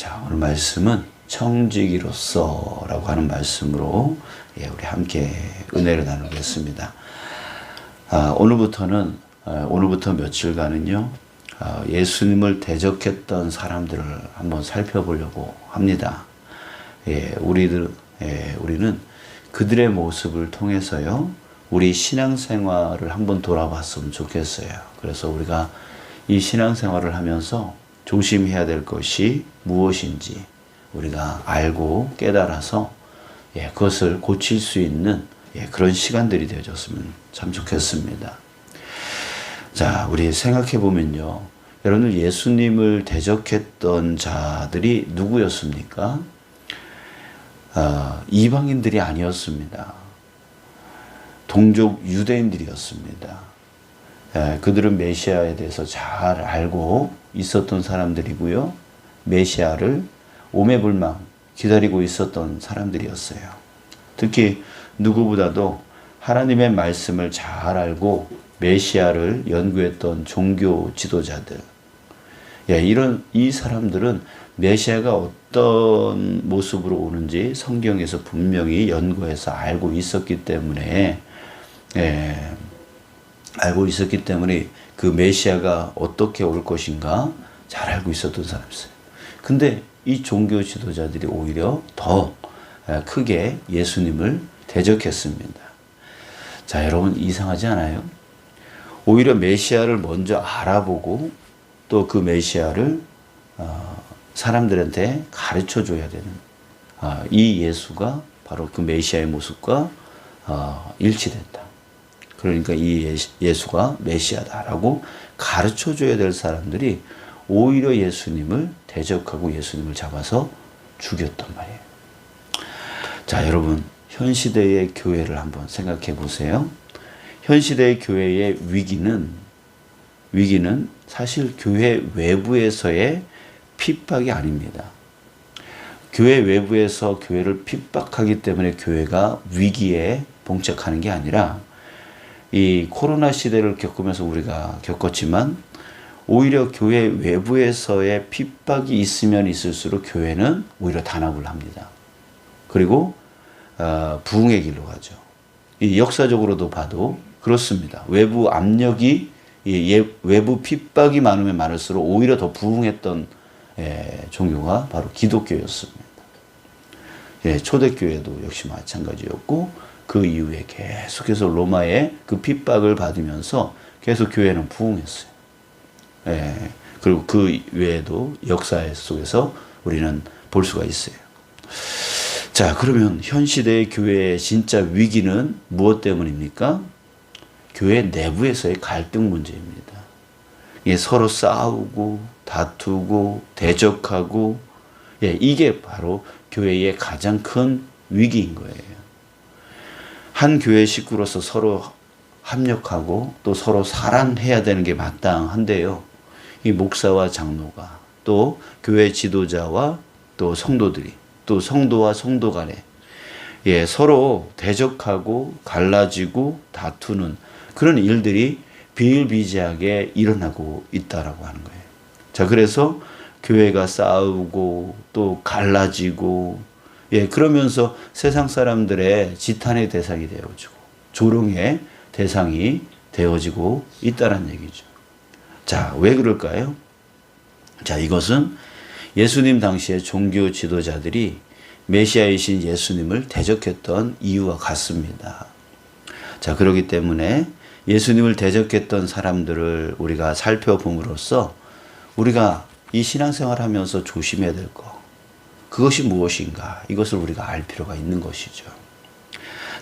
자, 오늘 말씀은 청지기로서라고 하는 말씀으로 우리 함께 은혜를 나누겠습니다. 오늘부터 며칠간은요, 예수님을 대적했던 사람들을 한번 살펴보려고 합니다. 우리는 그들의 모습을 통해서요, 우리 신앙생활을 한번 돌아봤으면 좋겠어요. 그래서 우리가 이 신앙생활을 하면서 조심해야 될 것이 무엇인지 우리가 알고 깨달아서 그것을 고칠 수 있는 그런 시간들이 되어졌으면 참 좋겠습니다. 자, 우리 생각해 보면요, 여러분들 예수님을 대적했던 자들이 누구였습니까? 이방인들이 아니었습니다. 동족 유대인들이었습니다. 그들은 메시아에 대해서 잘 알고 있었던 사람들이고요, 메시아를 오매불망 기다리고 있었던 사람들이었어요. 특히 누구보다도 하나님의 말씀을 잘 알고 메시아를 연구했던 종교 지도자들, 이 사람들은 메시아가 어떤 모습으로 오는지 성경에서 분명히 연구해서 알고 있었기 때문에 그 메시아가 어떻게 올 것인가 잘 알고 있었던 사람이었어요. 근데 이 종교 지도자들이 오히려 더 크게 예수님을 대적했습니다. 자, 여러분 이상하지 않아요? 오히려 메시아를 먼저 알아보고 또 그 메시아를 사람들한테 가르쳐 줘야 되는 이 예수가 바로 그 메시아의 모습과 일치된다. 그러니까 이 예수가 메시아다라고 가르쳐 줘야 될 사람들이 오히려 예수님을 대적하고 예수님을 잡아서 죽였단 말이에요. 자, 여러분, 현 시대의 교회를 한번 생각해 보세요. 현 시대의 교회의 위기는 사실 교회 외부에서의 핍박이 아닙니다. 교회 외부에서 교회를 핍박하기 때문에 교회가 위기에 봉착하는 게 아니라, 이 코로나 시대를 겪으면서 우리가 겪었지만 오히려 교회 외부에서의 핍박이 있으면 있을수록 교회는 오히려 단합을 합니다. 그리고 부흥의 길로 가죠. 이 역사적으로도 봐도 그렇습니다. 외부 압력이, 외부 핍박이 많으면 많을수록 오히려 더 부흥했던 종교가 바로 기독교였습니다. 초대교회도 역시 마찬가지였고, 그 이후에 계속해서 로마의 그 핍박을 받으면서 계속 교회는 부흥했어요. 그리고 그 외에도 역사 속에서 우리는 볼 수가 있어요. 자, 그러면 현 시대의 교회의 진짜 위기는 무엇 때문입니까? 교회 내부에서의 갈등 문제입니다. 서로 싸우고 다투고 대적하고, 이게 바로 교회의 가장 큰 위기인 거예요. 한 교회 식구로서 서로 합력하고 또 서로 사랑해야 되는 게 마땅한데요, 이 목사와 장로가, 또 교회 지도자와 또 성도들이, 또 성도와 성도 간에 서로 대적하고 갈라지고 다투는 그런 일들이 비일비재하게 일어나고 있다라고 하는 거예요. 자, 그래서 교회가 싸우고 또 갈라지고, 그러면서 세상 사람들의 지탄의 대상이 되어지고 조롱의 대상이 되어지고 있다는 얘기죠. 자, 왜 그럴까요? 자, 이것은 예수님 당시의 종교 지도자들이 메시아이신 예수님을 대적했던 이유와 같습니다. 자, 그렇기 때문에 예수님을 대적했던 사람들을 우리가 살펴봄으로써 우리가 이 신앙생활 하면서 조심해야 될 것, 그것이 무엇인가, 이것을 우리가 알 필요가 있는 것이죠.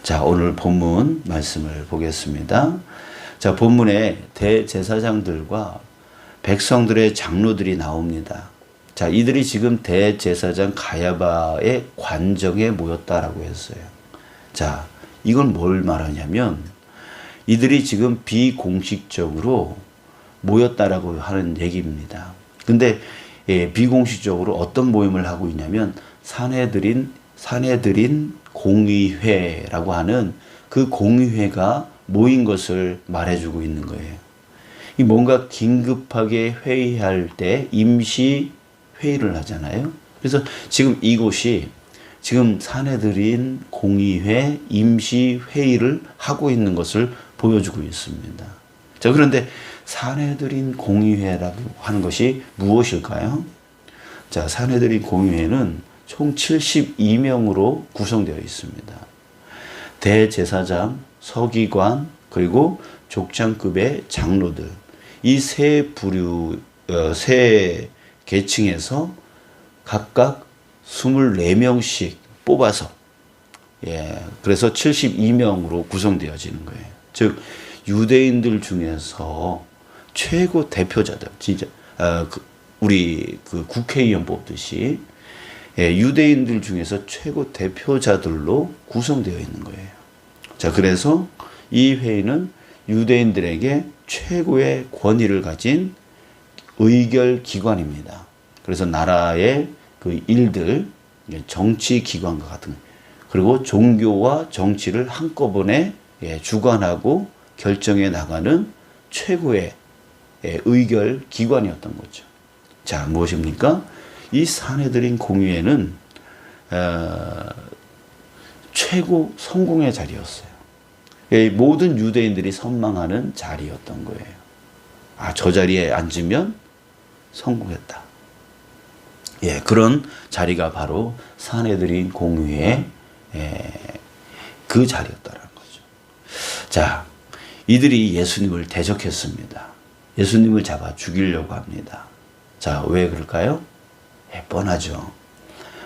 자, 오늘 본문 말씀을 보겠습니다. 자, 본문에 대제사장들과 백성들의 장로들이 나옵니다. 자, 이들이 지금 대제사장 가야바의 관정에 모였다라고 했어요. 자, 이건 뭘 말하냐면 이들이 지금 비공식적으로 모였다라고 하는 얘기입니다. 근데 비공식적으로 어떤 모임을 하고 있냐면 사내들인 공의회라고 하는 그 공의회가 모인 것을 말해주고 있는 거예요. 이 뭔가 긴급하게 회의할 때 임시 회의를 하잖아요. 그래서 지금 이곳이 지금 산헤드린 공의회 임시회의를 하고 있는 것을 보여주고 있습니다. 자, 그런데 산헤드린 공의회라고 하는 것이 무엇일까요? 자, 산헤드린 공의회는 총 72명으로 구성되어 있습니다. 대제사장, 서기관, 그리고 족장급의 장로들, 이 세 부류, 세 계층에서 각각 24명씩 뽑아서, 그래서 72명으로 구성되어지는 거예요. 즉, 유대인들 중에서 최고 대표자들, 진짜, 우리 그 국회의원 뽑듯이, 유대인들 중에서 최고 대표자들로 구성되어 있는 거예요. 자, 그래서 이 회의는 유대인들에게 최고의 권위를 가진 의결 기관입니다. 그래서 나라의 그 일들, 정치 기관과 같은, 그리고 종교와 정치를 한꺼번에 주관하고 결정해 나가는 최고의 의결 기관이었던 거죠. 자, 무엇입니까? 이 산헤드린 공의회는 최고 성공의 자리였어요. 모든 유대인들이 선망하는 자리였던 거예요. 아, 저 자리에 앉으면 성공했다. 그런 자리가 바로 산헤드린 공의회의 그 자리였다는 거죠. 자, 이들이 예수님을 대적했습니다. 예수님을 잡아 죽이려고 합니다. 자, 왜 그럴까요? 뻔하죠.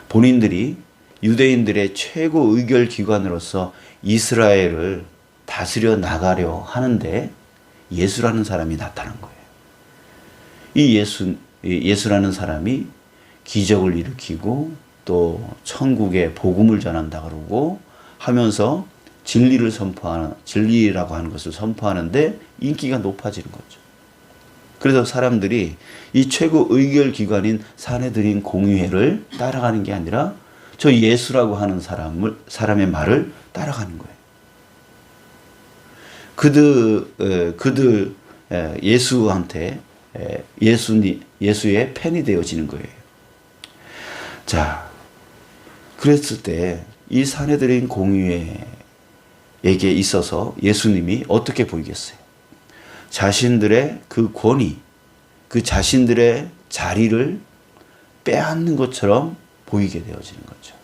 본인들이 유대인들의 최고 의결 기관으로서 이스라엘을 다스려 나가려 하는데 예수라는 사람이 나타난 거예요. 이 예수라는 사람이 기적을 일으키고 또 천국의 복음을 전한다 그러고 하면서 진리라고 하는 것을 선포하는데 인기가 높아지는 거죠. 그래서 사람들이 이 최고 의결 기관인 산헤드린 공의회를 따라가는 게 아니라 저 예수라고 하는 사람의 말을 따라가는 거예요. 그들 예수한테 예수의 팬이 되어지는 거예요. 자, 그랬을 때 이 산헤드린 공의회에게 있어서 예수님이 어떻게 보이겠어요? 자신들의 그 권위, 그 자신들의 자리를 빼앗는 것처럼 보이게 되어지는 거죠.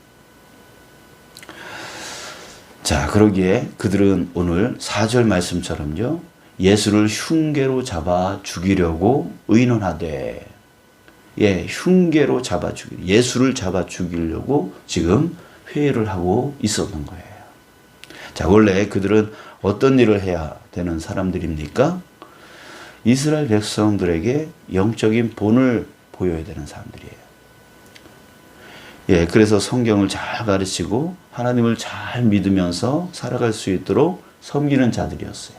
자, 그러기에 그들은 오늘 4절 말씀처럼요, 예수를 흉계로 잡아 죽이려고 의논하되, 흉계로 잡아 예수를 잡아 죽이려고 지금 회의를 하고 있었던 거예요. 자, 원래 그들은 어떤 일을 해야 되는 사람들입니까? 이스라엘 백성들에게 영적인 본을 보여야 되는 사람들이에요. 그래서 성경을 잘 가르치고 하나님을 잘 믿으면서 살아갈 수 있도록 섬기는 자들이었어요.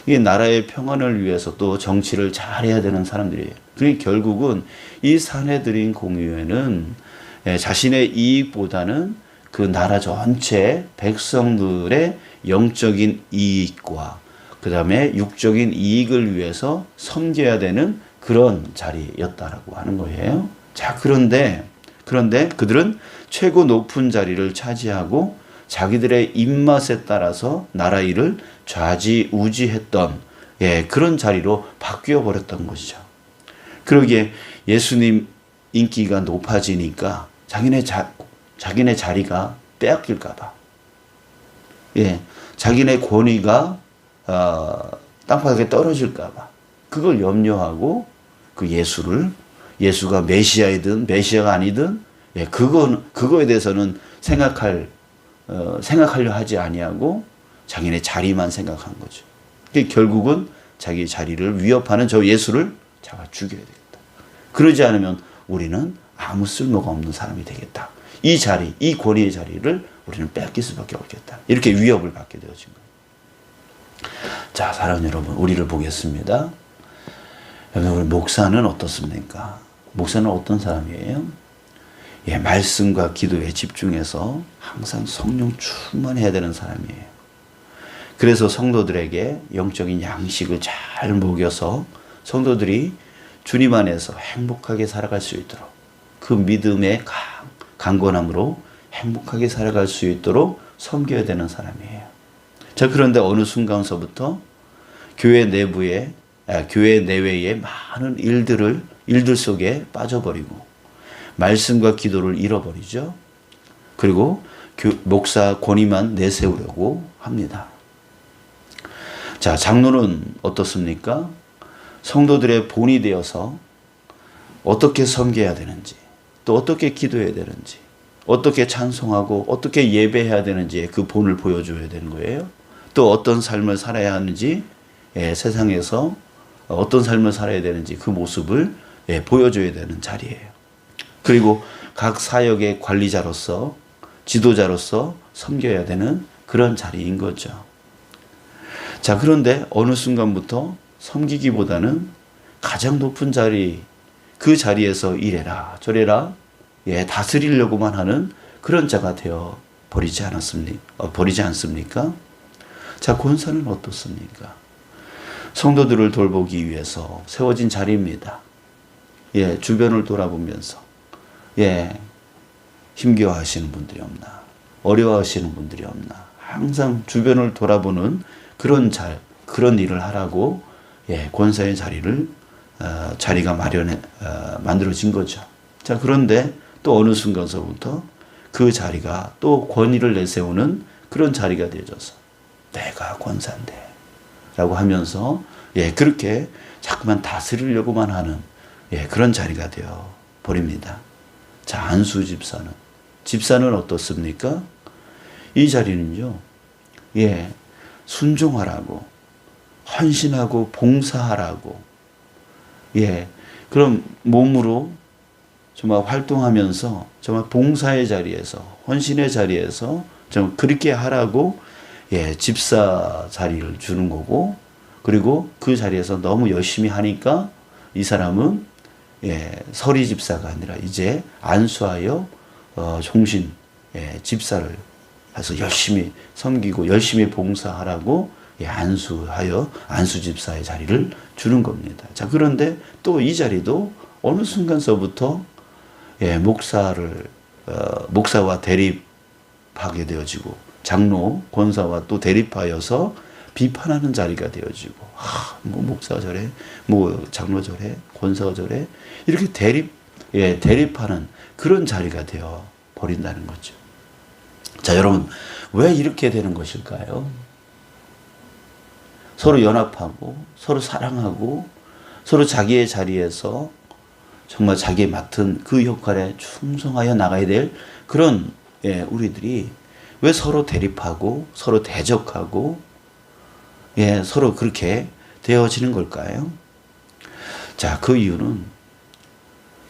이게 나라의 평안을 위해서 또 정치를 잘 해야 되는 사람들이에요. 그러니까 결국은 이 산헤드린 공의회는 자신의 이익보다는 그 나라 전체 백성들의 영적인 이익과 그 다음에 육적인 이익을 위해서 섬겨야 되는 그런 자리였다라고 하는 거예요. 자, 그런데 그들은 최고 높은 자리를 차지하고 자기들의 입맛에 따라서 나라 일을 좌지우지했던 그런 자리로 바뀌어 버렸던 것이죠. 그러기에 예수님 인기가 높아지니까 자기네 자리가 빼앗길까 봐, 자기네 권위가 땅바닥에 떨어질까 봐 그걸 염려하고 그 예수가 메시아이든 메시아가 아니든 그거에 대해서는 생각하려 하지 아니하고 자기네 자리만 생각한 거죠. 결국은 자기 자리를 위협하는 저 예수를 잡아 죽여야 되겠다. 그러지 않으면 우리는 아무 쓸모가 없는 사람이 되겠다. 이 자리, 이 권위의 자리를 우리는 뺏길 수밖에 없겠다. 이렇게 위협을 받게 되어진 거예요. 자, 사랑하는 여러분, 우리를 보겠습니다. 여러분, 우리 목사는 어떻습니까? 목사는 어떤 사람이에요? 말씀과 기도에 집중해서 항상 성령 충만해야 되는 사람이에요. 그래서 성도들에게 영적인 양식을 잘 먹여서 성도들이 주님 안에서 행복하게 살아갈 수 있도록, 그 믿음의 강건함으로 행복하게 살아갈 수 있도록 섬겨야 되는 사람이에요. 자, 그런데 어느 순간서부터 교회 내외의 많은 일들 속에 빠져버리고 말씀과 기도를 잃어버리죠. 그리고 목사 권위만 내세우려고 합니다. 자, 장로는 어떻습니까? 성도들의 본이 되어서 어떻게 섬겨야 되는지, 또 어떻게 기도해야 되는지, 어떻게 찬송하고 어떻게 예배해야 되는지 그 본을 보여줘야 되는 거예요. 또 어떤 삶을 살아야 하는지, 세상에서 어떤 삶을 살아야 되는지 그 모습을 보여줘야 되는 자리예요. 그리고 각 사역의 관리자로서, 지도자로서 섬겨야 되는 그런 자리인 거죠. 자, 그런데 어느 순간부터 섬기기보다는 가장 높은 자리, 그 자리에서 이래라 저래라 다스리려고만 하는 그런 자가 되어 버리지 않습니까? 자, 권사는 어떻습니까? 성도들을 돌보기 위해서 세워진 자리입니다. 주변을 돌아보면서 힘겨워하시는 분들이 없나, 어려워하시는 분들이 없나, 항상 주변을 돌아보는 그런 일을 하라고 권사의 자리가 만들어진 거죠. 자, 그런데 또 어느 순간서부터 그 자리가 또 권위를 내세우는 그런 자리가 되어져서 내가 권사인데 라고 하면서 그렇게 자꾸만 다스리려고만 하는 그런 자리가 되어 버립니다. 자, 안수 집사는 어떻습니까? 이 자리는요, 순종하라고, 헌신하고 봉사하라고, 그럼 몸으로 정말 활동하면서 정말 봉사의 자리에서, 헌신의 자리에서 좀 그렇게 하라고 집사 자리를 주는 거고, 그리고 그 자리에서 너무 열심히 하니까 이 사람은 서리 집사가 아니라 이제 안수하여 종신 집사를 해서 열심히 섬기고 열심히 봉사하라고 안수하여 안수 집사의 자리를 주는 겁니다. 자, 그런데 또 이 자리도 어느 순간서부터 목사와 대립하게 되어지고 장로, 권사와 또 대립하여서 비판하는 자리가 되어지고, 목사가 저래, 장로 저래, 권사가 저래, 이렇게 대립하는 그런 자리가 되어 버린다는 거죠. 자, 여러분, 왜 이렇게 되는 것일까요? 서로 연합하고, 서로 사랑하고, 서로 자기의 자리에서 정말 자기의 맡은 그 역할에 충성하여 나가야 될 그런 우리들이 왜 서로 대립하고, 서로 대적하고, 서로 그렇게 되어지는 걸까요? 자, 그 이유는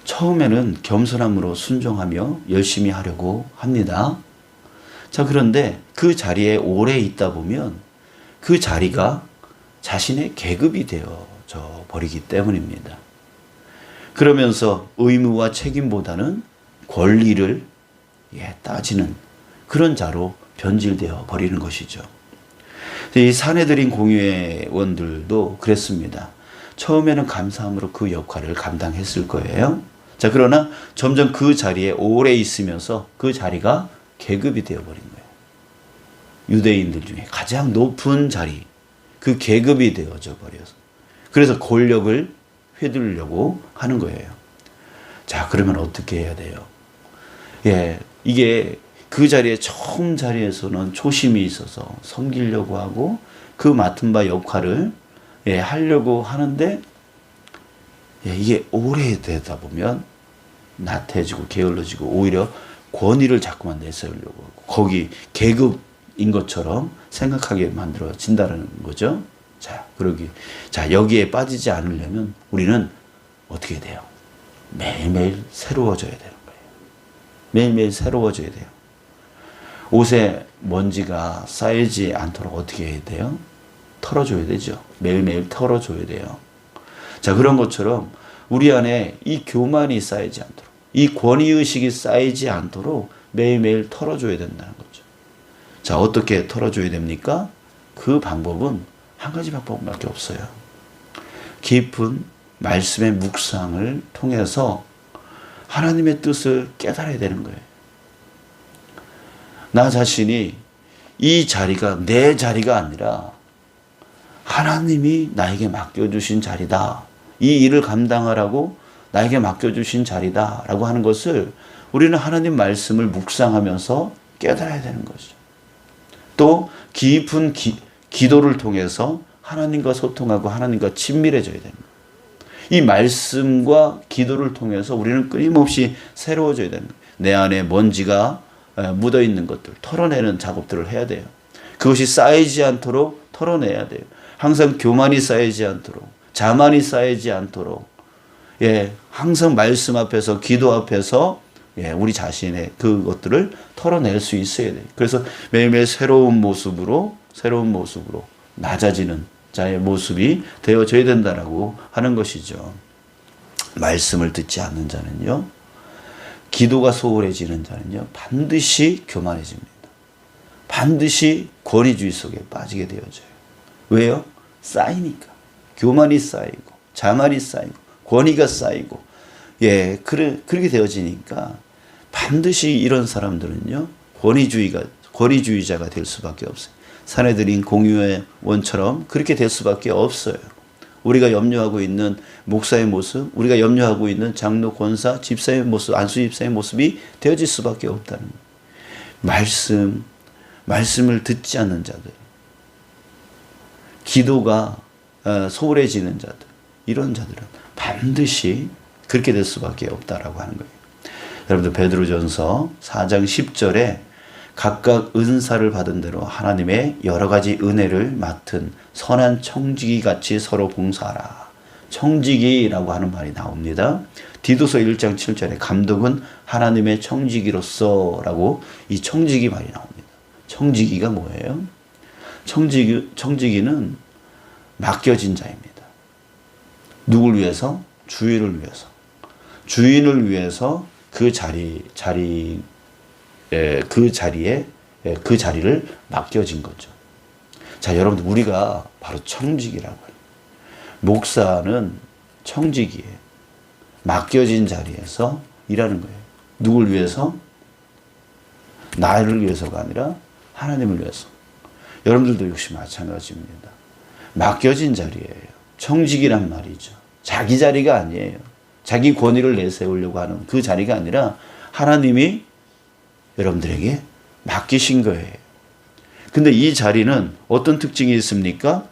처음에는 겸손함으로 순종하며 열심히 하려고 합니다. 자, 그런데 그 자리에 오래 있다 보면 그 자리가 자신의 계급이 되어져 버리기 때문입니다. 그러면서 의무와 책임보다는 권리를 따지는 그런 자로 변질되어 버리는 것이죠. 이 사내들인 공회원들도 그랬습니다. 처음에는 감사함으로 그 역할을 감당했을 거예요. 자, 그러나 점점 그 자리에 오래 있으면서 그 자리가 계급이 되어버린 거예요. 유대인들 중에 가장 높은 자리, 그 계급이 되어져 버려서. 그래서 권력을 휘두르려고 하는 거예요. 자, 그러면 어떻게 해야 돼요? 이게 그 자리에 처음 자리에서는 초심이 있어서 섬기려고 하고 그 맡은 바 역할을 하려고 하는데 이게 오래되다 보면 나태해지고 게을러지고 오히려 권위를 자꾸만 내세우려고 하고 거기 계급인 것처럼 생각하게 만들어진다는 거죠. 자, 여기에 빠지지 않으려면 우리는 어떻게 돼요? 매일매일 새로워져야 되는 거예요. 매일매일 새로워져야 돼요. 옷에 먼지가 쌓이지 않도록 어떻게 해야 돼요? 털어줘야 되죠. 매일매일 털어줘야 돼요. 자, 그런 것처럼 우리 안에 이 교만이 쌓이지 않도록, 이 권위의식이 쌓이지 않도록 매일매일 털어줘야 된다는 거죠. 자, 어떻게 털어줘야 됩니까? 그 방법은 한 가지 방법밖에 없어요. 깊은 말씀의 묵상을 통해서 하나님의 뜻을 깨달아야 되는 거예요. 나 자신이 이 자리가 내 자리가 아니라 하나님이 나에게 맡겨주신 자리다. 이 일을 감당하라고 나에게 맡겨주신 자리다. 라고 하는 것을 우리는 하나님 말씀을 묵상하면서 깨달아야 되는 거죠. 또 깊은 기도를 통해서 하나님과 소통하고 하나님과 친밀해져야 됩니다. 이 말씀과 기도를 통해서 우리는 끊임없이 새로워져야 됩니다. 내 안에 먼지가 묻어있는 것들 털어내는 작업들을 해야 돼요. 그것이 쌓이지 않도록 털어내야 돼요. 항상 교만이 쌓이지 않도록, 자만이 쌓이지 않도록, 항상 말씀 앞에서, 기도 앞에서 우리 자신의 그것들을 털어낼 수 있어야 돼요. 그래서 매일매일 새로운 모습으로 낮아지는 자의 모습이 되어져야 된다라고 하는 것이죠. 말씀을 듣지 않는 자는요, 기도가 소홀해지는 자는요, 반드시 교만해집니다. 반드시 권위주의 속에 빠지게 되어져요. 왜요? 쌓이니까. 교만이 쌓이고, 자만이 쌓이고, 권위가 쌓이고, 그렇게 되어지니까 반드시 이런 사람들은요, 권위주의자가 될 수밖에 없어요. 사내들인 공유의 원처럼 그렇게 될 수밖에 없어요. 우리가 염려하고 있는 목사의 모습, 우리가 염려하고 있는 장로, 권사, 집사의 모습, 안수 집사의 모습이 되어질 수밖에 없다는 거예요. 말씀을 듣지 않는 자들, 기도가 소홀해지는 자들, 이런 자들은 반드시 그렇게 될 수밖에 없다라고 하는 거예요. 여러분들 베드로전서 4장 10절에 각각 은사를 받은 대로 하나님의 여러 가지 은혜를 맡은 선한 청지기 같이 서로 봉사하라. 청지기라고 하는 말이 나옵니다. 디도서 1장 7절에 감독은 하나님의 청지기로서 라고 이 청지기 말이 나옵니다. 청지기가 뭐예요? 청지기는 맡겨진 자입니다. 누굴 위해서? 주인을 위해서. 주인을 위해서 그 자리를 맡겨진 거죠. 자, 여러분들, 우리가 바로 청직이라고 해요. 목사는 청직이에요. 맡겨진 자리에서 일하는 거예요. 누굴 위해서? 나를 위해서가 아니라 하나님을 위해서. 여러분들도 역시 마찬가지입니다. 맡겨진 자리예요. 청직이란 말이죠. 자기 자리가 아니에요. 자기 권위를 내세우려고 하는 그 자리가 아니라 하나님이 여러분들에게 맡기신 거예요. 근데 이 자리는 어떤 특징이 있습니까?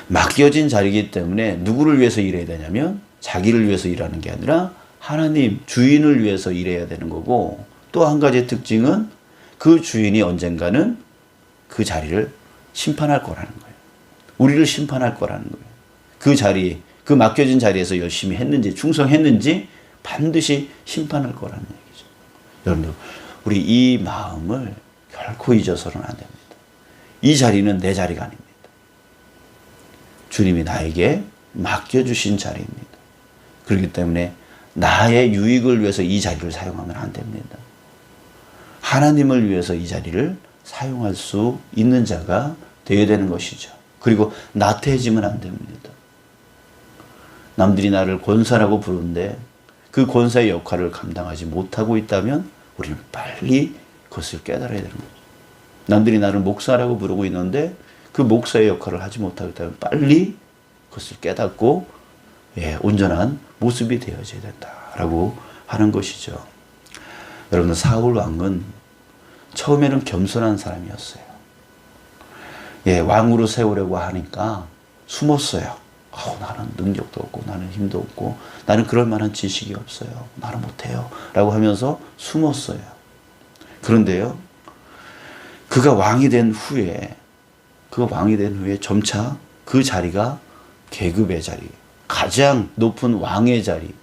맡겨진 자리이기 때문에 누구를 위해서 일해야 되냐면 자기를 위해서 일하는 게 아니라 하나님, 주인을 위해서 일해야 되는 거고, 또 한 가지 특징은 그 주인이 언젠가는 그 자리를 심판할 거라는 거예요. 우리를 심판할 거라는 거예요. 그 자리, 그 맡겨진 자리에서 열심히 했는지, 충성했는지 반드시 심판할 거라는 얘기죠. 여러분들, 우리 이 마음을 결코 잊어서는 안 됩니다. 이 자리는 내 자리가 아닙니다. 주님이 나에게 맡겨주신 자리입니다. 그렇기 때문에 나의 유익을 위해서 이 자리를 사용하면 안 됩니다. 하나님을 위해서 이 자리를 사용할 수 있는 자가 되어야 되는 것이죠. 그리고 나태해지면 안 됩니다. 남들이 나를 권사라고 부르는데 그 권사의 역할을 감당하지 못하고 있다면 우리는 빨리 그것을 깨달아야 되는 거죠. 남들이 나를 목사라고 부르고 있는데 그 목사의 역할을 하지 못하고 있다면 빨리 그것을 깨닫고 온전한 모습이 되어져야 된다라고 하는 것이죠. 여러분, 사울 왕은 처음에는 겸손한 사람이었어요. 왕으로 세우려고 하니까 숨었어요. 나는 능력도 없고 나는 힘도 없고 나는 그럴 만한 지식이 없어요. 나는 못해요. 라고 하면서 숨었어요. 그런데요, 그가 왕이 된 후에 점차 그 자리가 계급의 자리, 가장 높은 왕의 자리,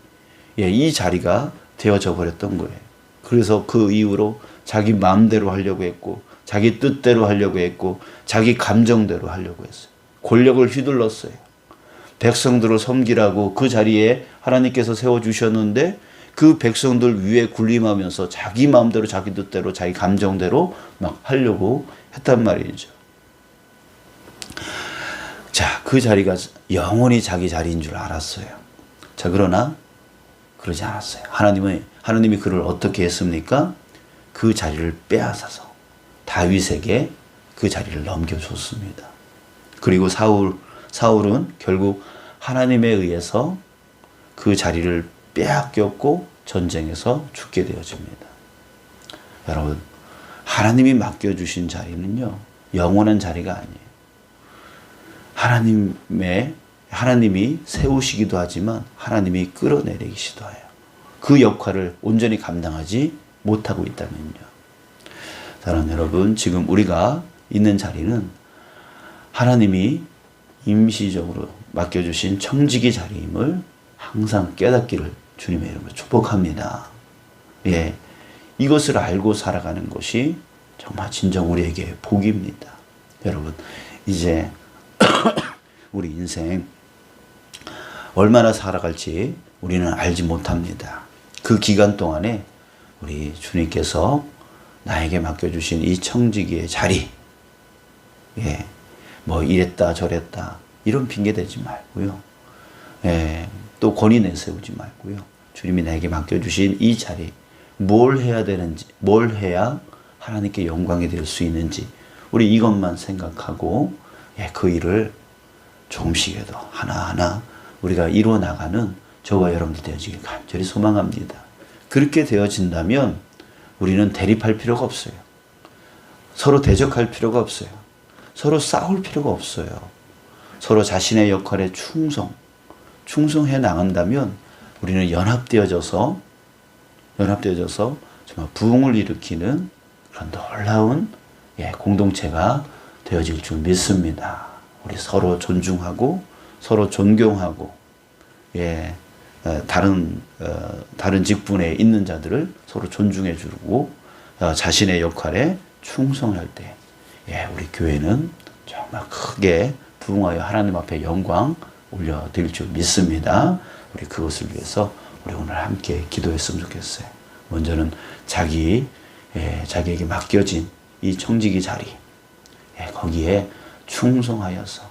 이 자리가 되어져 버렸던 거예요. 그래서 그 이후로 자기 마음대로 하려고 했고, 자기 뜻대로 하려고 했고, 자기 감정대로 하려고 했어요. 권력을 휘둘렀어요. 백성들을 섬기라고 그 자리에 하나님께서 세워주셨는데 그 백성들 위에 군림하면서 자기 마음대로, 자기 뜻대로, 자기 감정대로 막 하려고 했단 말이죠. 자, 그 자리가 영원히 자기 자리인 줄 알았어요. 자, 그러나 그러지 않았어요. 하나님이 그를 어떻게 했습니까? 그 자리를 빼앗아서 다윗에게 그 자리를 넘겨줬습니다. 그리고 사울은 결국 하나님에 의해서 그 자리를 빼앗겼고 전쟁에서 죽게 되어집니다. 여러분, 하나님이 맡겨주신 자리는요, 영원한 자리가 아니에요. 하나님이 세우시기도 하지만 하나님이 끌어내리시기도 해요. 그 역할을 온전히 감당하지 못하고 있다면요. 사랑하는 여러분, 지금 우리가 있는 자리는 하나님이 임시적으로 맡겨주신 청지기 자리임을 항상 깨닫기를 주님의 이름으로 축복합니다. 예, 이것을 알고 살아가는 것이 정말 진정 우리에게 복입니다. 여러분, 이제 우리 인생 얼마나 살아갈지 우리는 알지 못합니다. 그 기간 동안에 우리 주님께서 나에게 맡겨주신 이 청지기의 자리, 예, 뭐 이랬다 저랬다 이런 핑계 대지 말고요. 예, 또 권위 내세우지 말고요. 주님이 나에게 맡겨주신 이 자리, 뭘 해야 되는지, 뭘 해야 하나님께 영광이 될 수 있는지 우리 이것만 생각하고, 예, 그 일을 조금씩이라도 하나하나 우리가 이루어 나가는 저와 여러분들 되어지길 간절히 소망합니다. 그렇게 되어진다면 우리는 대립할 필요가 없어요. 서로 대적할 필요가 없어요. 서로 싸울 필요가 없어요. 서로 자신의 역할에 충성해 나간다면 우리는 연합되어져서 정말 부흥을 일으키는 그런 놀라운, 예, 공동체가 되어질 줄 믿습니다. 우리 서로 존중하고 서로 존경하고, 예, 다른 직분에 있는 자들을 서로 존중해 주고 자신의 역할에 충성할 때, 예, 우리 교회는 정말 크게 부흥하여 하나님 앞에 영광 올려드릴 줄 믿습니다. 우리 그것을 위해서 우리 오늘 함께 기도했으면 좋겠어요. 먼저는 자기에게 맡겨진 이 청지기 자리, 예, 거기에 충성하여서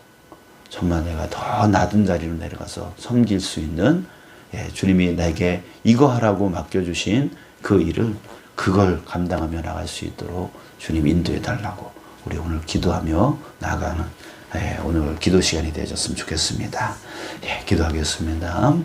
정말 내가 더 낮은 자리로 내려가서 섬길 수 있는, 예, 주님이 내게 이거 하라고 맡겨주신 그 일을 그걸 감당하며 나갈 수 있도록 주님 인도해 달라고 우리 오늘 기도하며 나가는, 예, 오늘 기도 시간이 되어졌으면 좋겠습니다. 예, 기도하겠습니다.